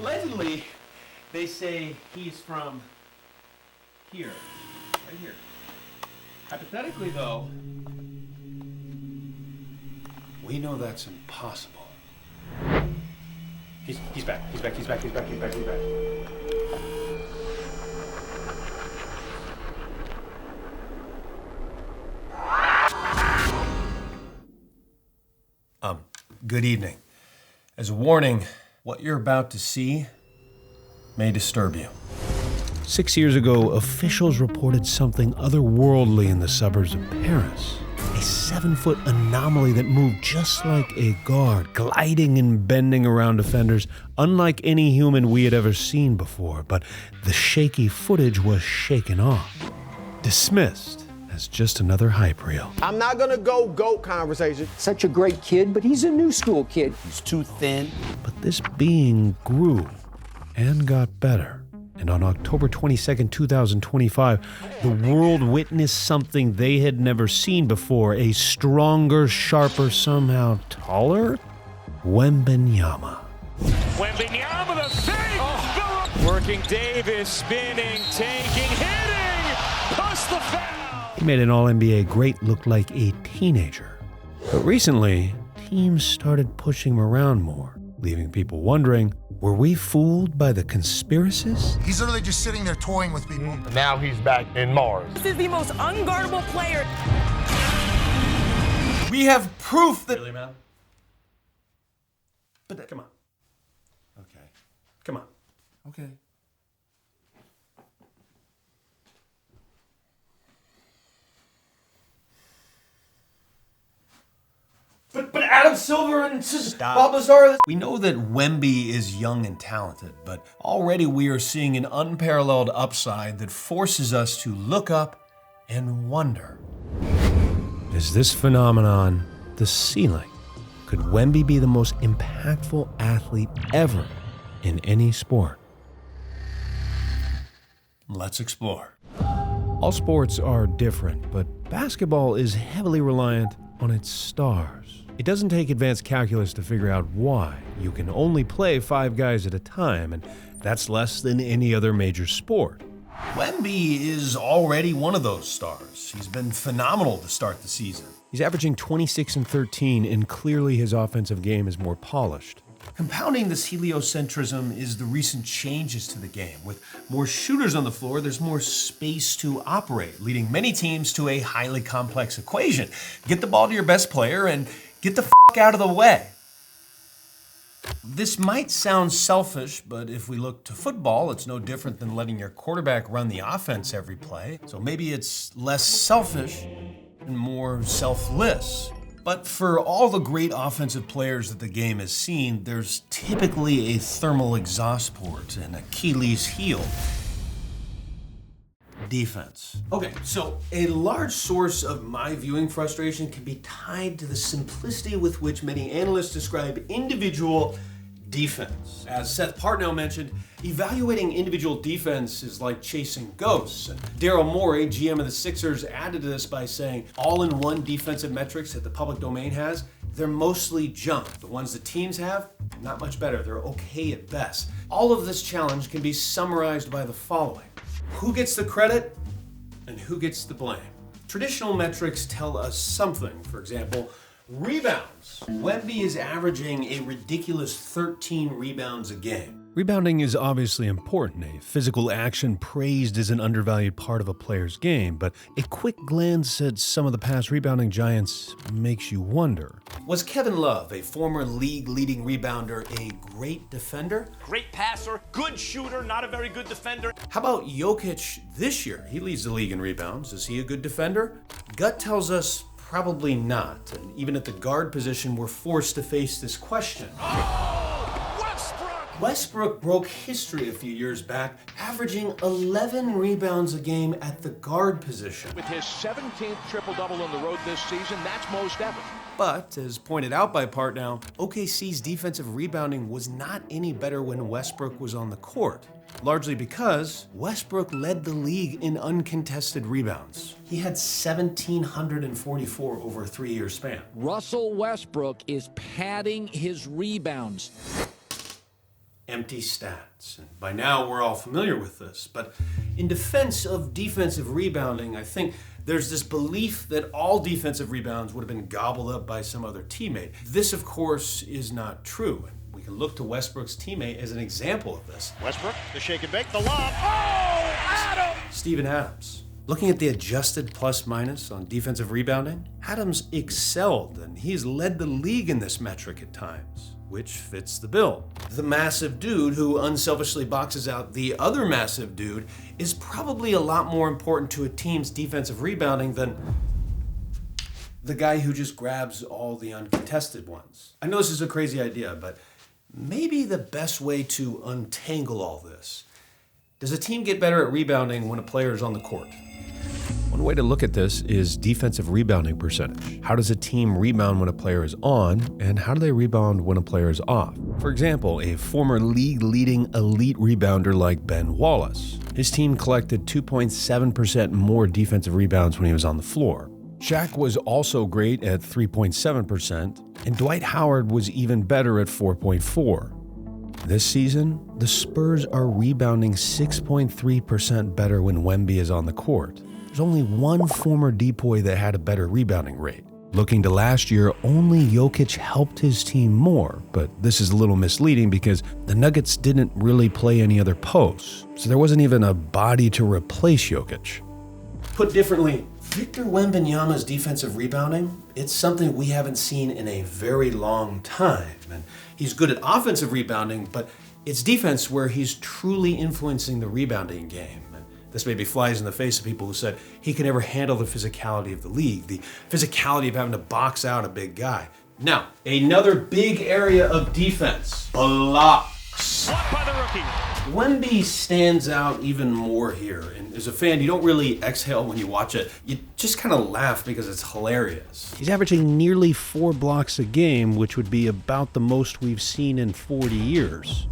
Allegedly, they say he's from here, right here. Hypothetically, though, we know that's impossible. He's back. He's back. Good evening. As a warning, what you're about to see may disturb you. 6 years ago, officials reported something otherworldly in the suburbs of Paris. A 7-foot anomaly that moved just like a guard, gliding and bending around defenders, unlike any human we had ever seen before. But the shaky footage was shaken off, dismissed as just another hype reel. I'm not gonna go GOAT conversation. Such a great kid, but he's a new school kid. He's too thin. But this being grew and got better. And on October 22nd, 2025, the world witnessed something they had never seen before. A stronger, sharper, somehow taller Wembenyama. Wembenyama, the save! Oh. Working Davis, spinning, taking, hitting! Plus the foul! He made an All-NBA great look like a teenager. But recently, teams started pushing him around more, leaving people wondering, were we fooled by the conspiracies? He's literally just sitting there toying with people. Now he's back in Mars. This is the most unguardable player. We have proof that... Really, man? But come on. Okay. Come on. Okay. But Adam Silver and Bob Lazar... We know that Wemby is young and talented, but already we are seeing an unparalleled upside that forces us to look up and wonder. Is this phenomenon the ceiling? Could Wemby be the most impactful athlete ever in any sport? Let's explore. All sports are different, but basketball is heavily reliant on its stars. It doesn't take advanced calculus to figure out why. You can only play 5 guys at a time, and that's less than any other major sport. Wemby is already one of those stars. He's been phenomenal to start the season. He's averaging 26 and 13, and clearly his offensive game is more polished. Compounding this heliocentrism is the recent changes to the game. With more shooters on the floor, there's more space to operate, leading many teams to a highly complex equation. Get the ball to your best player and get the f*** out of the way. This might sound selfish, but if we look to football, it's no different than letting your quarterback run the offense every play. So maybe it's less selfish and more selfless. But for all the great offensive players that the game has seen, there's typically a thermal exhaust port, an Achilles heel. Defense. Okay, so a large source of my viewing frustration can be tied to the simplicity with which many analysts describe individual defense. As Seth Partnow mentioned, evaluating individual defense is like chasing ghosts. And Daryl Morey, GM of the Sixers, added to this by saying all-in-one defensive metrics that the public domain has, they're mostly junk. The ones that teams have, not much better. They're okay at best. All of this challenge can be summarized by the following. Who gets the credit and who gets the blame? Traditional metrics tell us something. For example, rebounds. Wemby is averaging a ridiculous 13 rebounds a game. Rebounding is obviously important, a physical action praised as an undervalued part of a player's game, but a quick glance at some of the past rebounding giants makes you wonder. Was Kevin Love, a former league-leading rebounder, a great defender? Great passer, good shooter, not a very good defender. How about Jokic this year? He leads the league in rebounds. Is he a good defender? Gut tells us probably not, and even at the guard position, we're forced to face this question. Westbrook broke history a few years back, averaging 11 rebounds a game at the guard position. With his 17th triple-double on the road this season, that's most ever. But, as pointed out by Partnow, OKC's defensive rebounding was not any better when Westbrook was on the court, largely because Westbrook led the league in uncontested rebounds. He had 1,744 over a 3-year span. Russell Westbrook is padding his rebounds. empty stats. And by now, we're all familiar with this. But in defense of defensive rebounding, I think there's this belief that all defensive rebounds would have been gobbled up by some other teammate. This, of course, is not true. We can look to Westbrook's teammate as an example of this. Westbrook, the shake and bake, the lob. Oh, Adam! Steven Adams. Looking at the adjusted plus-minus on defensive rebounding, Adams excelled, and he's led the league in this metric at times, which fits the bill. The massive dude who unselfishly boxes out the other massive dude is probably a lot more important to a team's defensive rebounding than the guy who just grabs all the uncontested ones. I know this is a crazy idea, but maybe the best way to untangle all this. Does a team get better at rebounding when a player is on the court? One way to look at this is defensive rebounding percentage. How does a team rebound when a player is on, and how do they rebound when a player is off? For example, a former league-leading elite rebounder like Ben Wallace. His team collected 2.7% more defensive rebounds when he was on the floor. Shaq was also great at 3.7%, and Dwight Howard was even better at 4.4%. This season, the Spurs are rebounding 6.3% better when Wemby is on the court. There's only one former depoy that had a better rebounding rate. Looking to last year, only Jokic helped his team more, but this is a little misleading because the Nuggets didn't really play any other posts, so there wasn't even a body to replace Jokic. Put differently, Victor Wembenyama's defensive rebounding, it's something we haven't seen in a very long time. And he's good at offensive rebounding, but it's defense where he's truly influencing the rebounding game. And this maybe flies in the face of people who said he can never handle the physicality of the league, the physicality of having to box out a big guy. Now, another big area of defense, blocks. Blocked by the rookie. Wemby stands out even more here, and as a fan, you don't really exhale when you watch it. You just kind of laugh because it's hilarious. He's averaging nearly 4 blocks a game, which would be about the most we've seen in 40 years.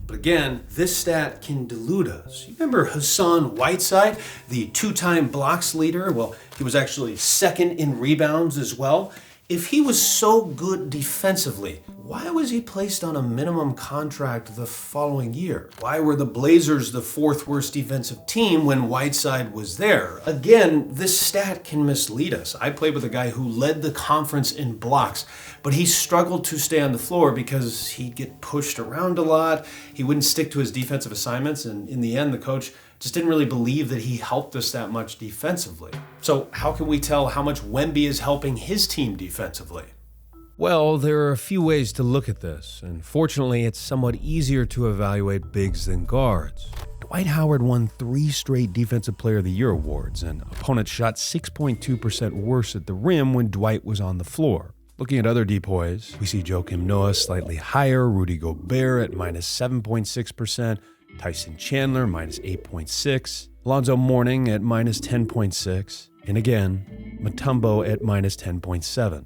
But again, this stat can delude us. You remember Hassan Whiteside, the 2-time blocks leader? Well, he was actually second in rebounds as well. If he was so good defensively, why was he placed on a minimum contract the following year? Why were the Blazers the 4th worst defensive team when Whiteside was there? Again, this stat can mislead us. I played with a guy who led the conference in blocks, but he struggled to stay on the floor because he'd get pushed around a lot. He wouldn't stick to his defensive assignments, and in the end, the coach just didn't really believe that he helped us that much defensively. So how can we tell how much Wemby is helping his team defensively? Well, there are a few ways to look at this, and fortunately, it's somewhat easier to evaluate bigs than guards. Dwight Howard won 3 straight Defensive Player of the Year awards, and opponents shot 6.2% worse at the rim when Dwight was on the floor. Looking at other depoys, we see Joakim Noah slightly higher, Rudy Gobert at minus 7.6%, Tyson Chandler minus 8.6%, Alonzo Mourning at minus 10.6%, and again, Mutombo at minus 10.7%.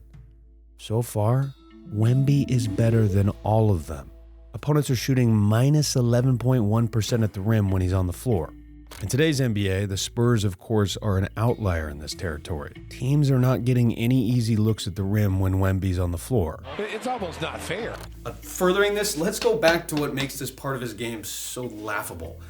So far, Wemby is better than all of them. Opponents are shooting minus 11.1% at the rim when he's on the floor. In today's NBA, the Spurs, of course, are an outlier in this territory. Teams are not getting any easy looks at the rim when Wemby's on the floor. It's almost not fair. Furthering this, let's go back to what makes this part of his game so laughable.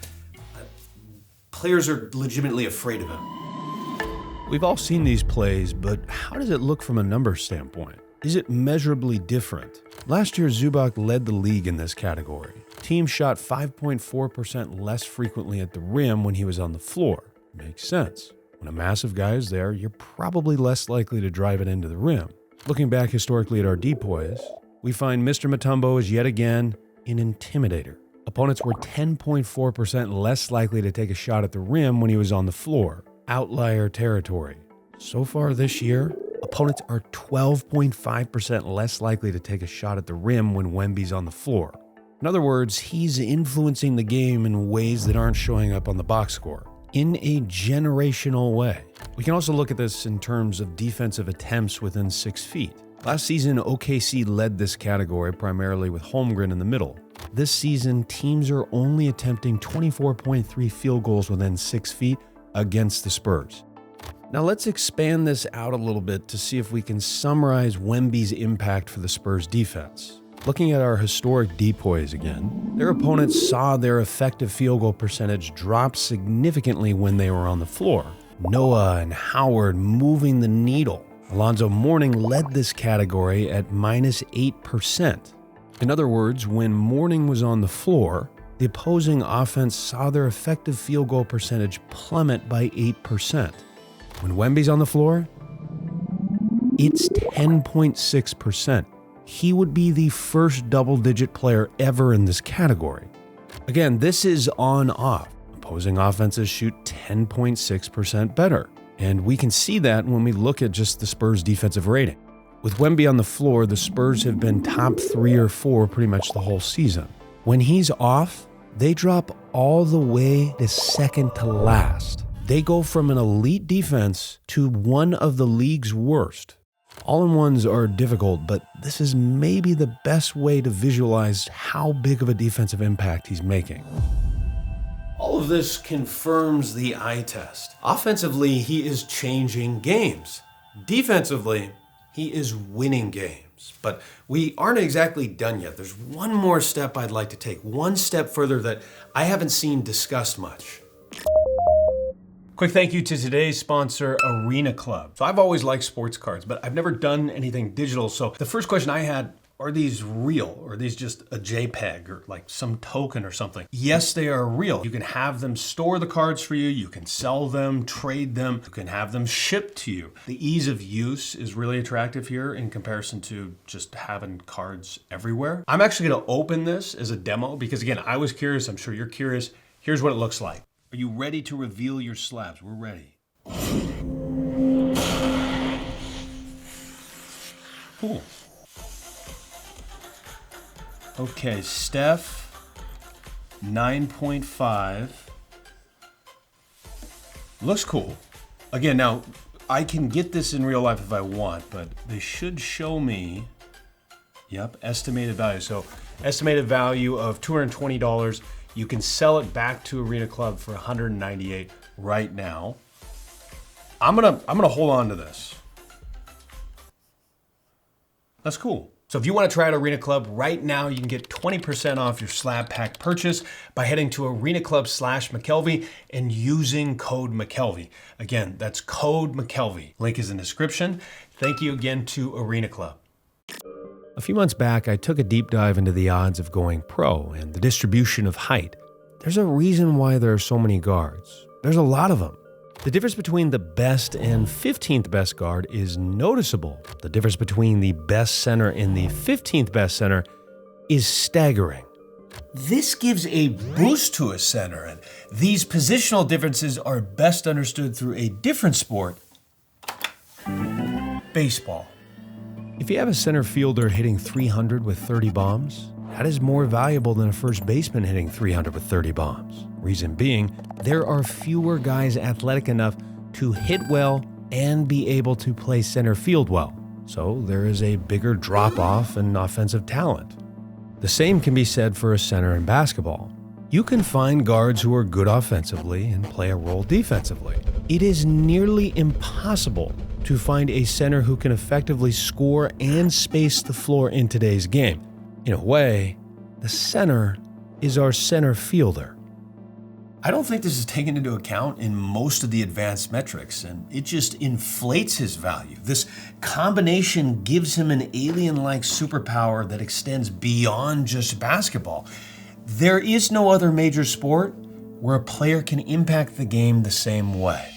Players are legitimately afraid of him. We've all seen these plays, but how does it look from a numbers standpoint? Is it measurably different? Last year, Zubac led the league in this category. Teams shot 5.4% less frequently at the rim when he was on the floor. Makes sense. When a massive guy is there, you're probably less likely to drive it into the rim. Looking back historically at our depoys, we find Mr. Mutombo is yet again an intimidator. Opponents were 10.4% less likely to take a shot at the rim when he was on the floor. Outlier territory. So far this year, opponents are 12.5% less likely to take a shot at the rim when Wemby's on the floor. In other words, he's influencing the game in ways that aren't showing up on the box score, in a generational way. We can also look at this in terms of defensive attempts within 6 feet. Last season, OKC led this category primarily with Holmgren in the middle. This season, teams are only attempting 24.3 field goals within 6 feet against the Spurs. Now let's expand this out a little bit to see if we can summarize Wemby's impact for the Spurs defense. Looking at our historic depoys again, their opponents saw their effective field goal percentage drop significantly when they were on the floor. Noah and Howard moving the needle. Alonzo Mourning led this category at -8%. In other words, when Mourning was on the floor, the opposing offense saw their effective field goal percentage plummet by 8%. When Wemby's on the floor, it's 10.6%. He would be the first double-digit player ever in this category. Again, this is on-off. Opposing offenses shoot 10.6% better. And we can see that when we look at just the Spurs' defensive rating. With Wemby on the floor, the Spurs have been top 3 or 4 pretty much the whole season. When he's off, they drop all the way to second to last. They go from an elite defense to one of the league's worst. All-in-ones are difficult, but this is maybe the best way to visualize how big of a defensive impact he's making. All of this confirms the eye test. Offensively, he is changing games. Defensively, he is winning games. But we aren't exactly done yet. There's one more step I'd like to take, one step further that I haven't seen discussed much. Quick thank you to today's sponsor, Arena Club. So I've always liked sports cards, but I've never done anything digital. So the first question I had, are these real? Or are these just a JPEG or like some token or something? Yes, they are real. You can have them store the cards for you. You can sell them, trade them. You can have them shipped to you. The ease of use is really attractive here in comparison to just having cards everywhere. I'm actually gonna open this as a demo because again, I was curious. I'm sure you're curious. Here's what it looks like. Are you ready to reveal your slabs? We're ready. Cool. Okay, Steph, 9.5. Looks cool. Again, now, I can get this in real life if I want, but they should show me, yep, estimated value. So, estimated value of $220. You can sell it back to Arena Club for $198 right now. I'm gonna hold on to this. That's cool. So if you want to try out Arena Club right now, you can get 20% off your slab pack purchase by heading to arenaclub/McKelvey and using code McKelvey. Again, that's code McKelvey. Link is in the description. Thank you again to Arena Club. A few months back, I took a deep dive into the odds of going pro and the distribution of height. There's a reason why there are so many guards. There's a lot of them. The difference between the best and 15th best guard is noticeable. The difference between the best center and the 15th best center is staggering. This gives a boost to a center, and these positional differences are best understood through a different sport, baseball. If you have a center fielder hitting 300 with 30 bombs, that is more valuable than a first baseman hitting 300 with 30 bombs. Reason being, there are fewer guys athletic enough to hit well and be able to play center field well. So there is a bigger drop-off in offensive talent. The same can be said for a center in basketball. You can find guards who are good offensively and play a role defensively. It is nearly impossible to find a center who can effectively score and space the floor in today's game. In a way, the center is our center fielder. I don't think this is taken into account in most of the advanced metrics, and it just inflates his value. This combination gives him an alien-like superpower that extends beyond just basketball. There is no other major sport where a player can impact the game the same way.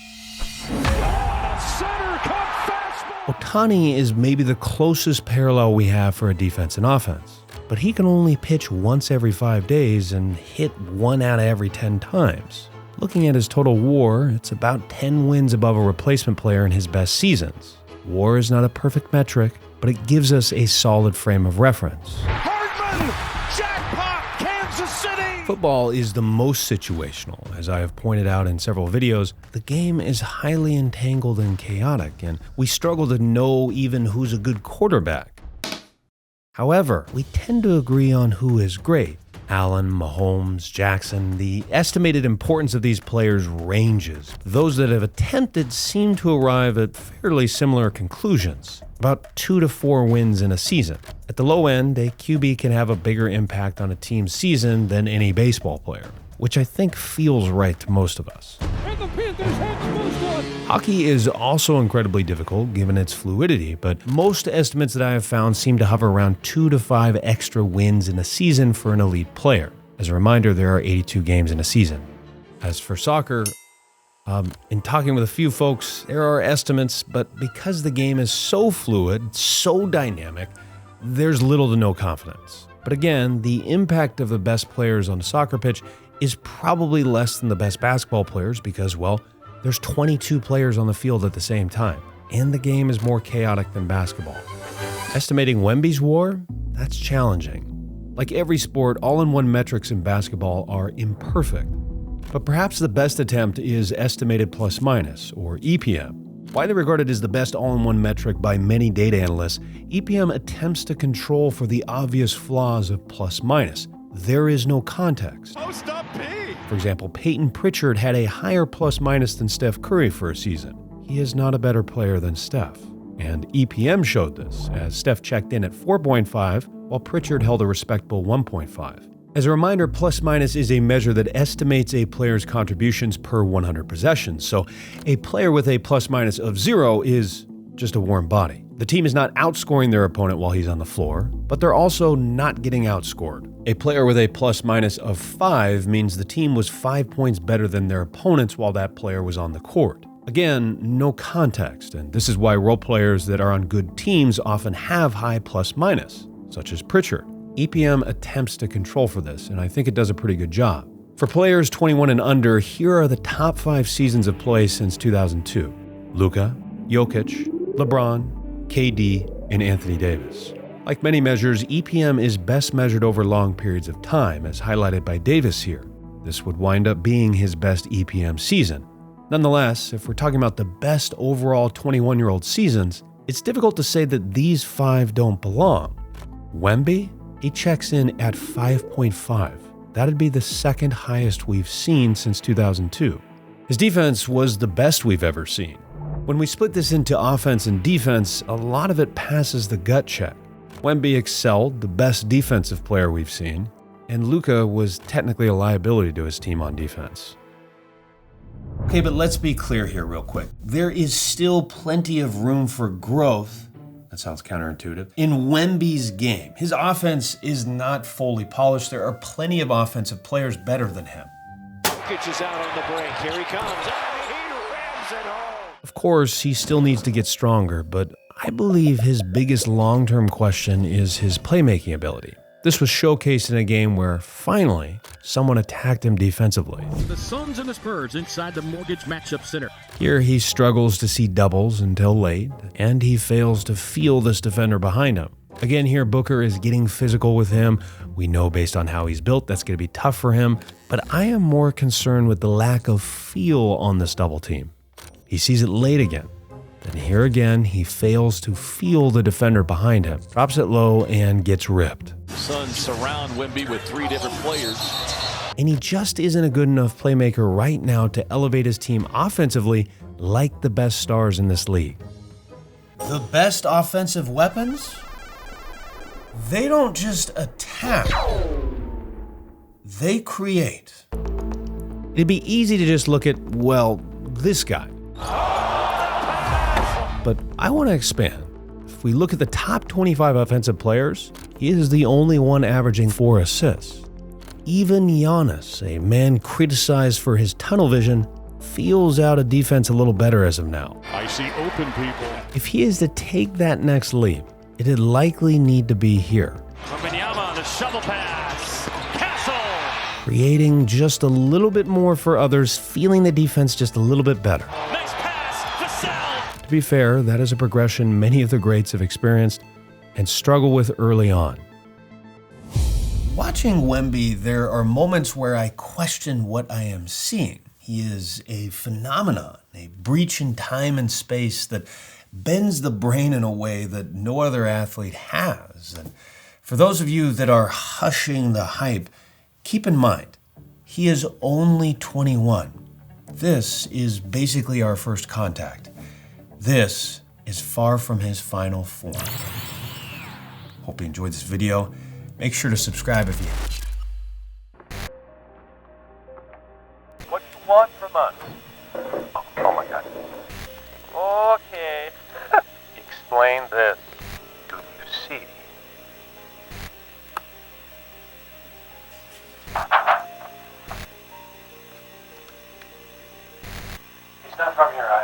Ohtani is maybe the closest parallel we have for a defense and offense, but he can only pitch once every 5 days and hit 1 out of every 10 times. Looking at his total WAR, it's about 10 wins above a replacement player in his best seasons. WAR is not a perfect metric, but it gives us a solid frame of reference. Jackpot, Kansas City! Football is the most situational. As I have pointed out in several videos, the game is highly entangled and chaotic, and we struggle to know even who's a good quarterback. However, we tend to agree on who is great. Allen, Mahomes, Jackson, the estimated importance of these players ranges. Those that have attempted seem to arrive at fairly similar conclusions, about 2 to 4 wins in a season. At the low end, a QB can have a bigger impact on a team's season than any baseball player, which I think feels right to most of us. Hockey is also incredibly difficult given its fluidity, but most estimates that I have found seem to hover around 2 to 5 extra wins in a season for an elite player. As a reminder, there are 82 games in a season. As for soccer, in talking with a few folks, there are estimates, but because the game is so fluid, so dynamic, there's little to no confidence. But again, the impact of the best players on a soccer pitch is probably less than the best basketball players because, well, there's 22 players on the field at the same time, and the game is more chaotic than basketball. Estimating Wemby's WAR? That's challenging. Like every sport, all-in-one metrics in basketball are imperfect. But perhaps the best attempt is estimated plus-minus, or EPM. Widely regarded as the best all-in-one metric by many data analysts, EPM attempts to control for the obvious flaws of plus-minus. There is no context. For example, Peyton Pritchard had a higher plus-minus than Steph Curry for a season. He is not a better player than Steph. And EPM showed this, as Steph checked in at 4.5, while Pritchard held a respectable 1.5. As a reminder, plus-minus is a measure that estimates a player's contributions per 100 possessions, so a player with a plus-minus of 0 is just a warm body. The team is not outscoring their opponent while he's on the floor, but they're also not getting outscored. A player with a plus-minus of 5 means the team was 5 points better than their opponents while that player was on the court. Again, no context, and this is why role players that are on good teams often have high plus-minus, such as Pritchard. EPM attempts to control for this, and I think it does a pretty good job. For players 21 and under, here are the top 5 seasons of play since 2002. Luka, Jokic, LeBron, KD, and Anthony Davis. Like many measures, EPM is best measured over long periods of time, as highlighted by Davis here. This would wind up being his best EPM season. Nonetheless, if we're talking about the best overall 21-year-old seasons, it's difficult to say that these 5 don't belong. Wemby, he checks in at 5.5. That'd be the second highest we've seen since 2002. His defense was the best we've ever seen. When we split this into offense and defense, a lot of it passes the gut check. Wemby excelled, the best defensive player we've seen, and Luka was technically a liability to his team on defense. Okay, but let's be clear here real quick. There is still plenty of room for growth, that sounds counterintuitive, in Wemby's game. His offense is not fully polished. There are plenty of offensive players better than him. Jokic is out on the break. Here he comes. He rams it home. Of course, he still needs to get stronger, but I believe his biggest long-term question is his playmaking ability. This was showcased in a game where, finally, someone attacked him defensively. The Suns and the Spurs inside the Mortgage Matchup Center. Here he struggles to see doubles until late, and he fails to feel this defender behind him. Again, here Booker is getting physical with him. We know based on how he's built, that's going to be tough for him, but I am more concerned with the lack of feel on this double team. He sees it late again. Then here again, he fails to feel the defender behind him, drops it low, and gets ripped. Suns surround Wemby with 3 different players. And he just isn't a good enough playmaker right now to elevate his team offensively like the best stars in this league. The best offensive weapons? They don't just attack. They create. It'd be easy to just look at, well, this guy. But I want to expand. If we look at the top 25 offensive players, he is the only one averaging 4 assists. Even Giannis, a man criticized for his tunnel vision, feels out of defense a little better as of now. I see open people. If he is to take that next leap, it'd likely need to be here. Wembenyama on the shovel pass. Castle. Creating just a little bit more for others, feeling the defense just a little bit better. Nice pass. Vassell. To be fair, that is a progression many of the greats have experienced and struggle with early on. Watching Wemby, there are moments where I question what I am seeing. He is a phenomenon, a breach in time and space that bends the brain in a way that no other athlete has. And for those of you that are hushing the hype, Keep in mind, he is only 21. This is basically our first contact. This is far from his final form. Hope you enjoyed this video. Make sure to subscribe if you What do you want from us? Oh my God. Okay. Explain this. Do you see? He's not from here.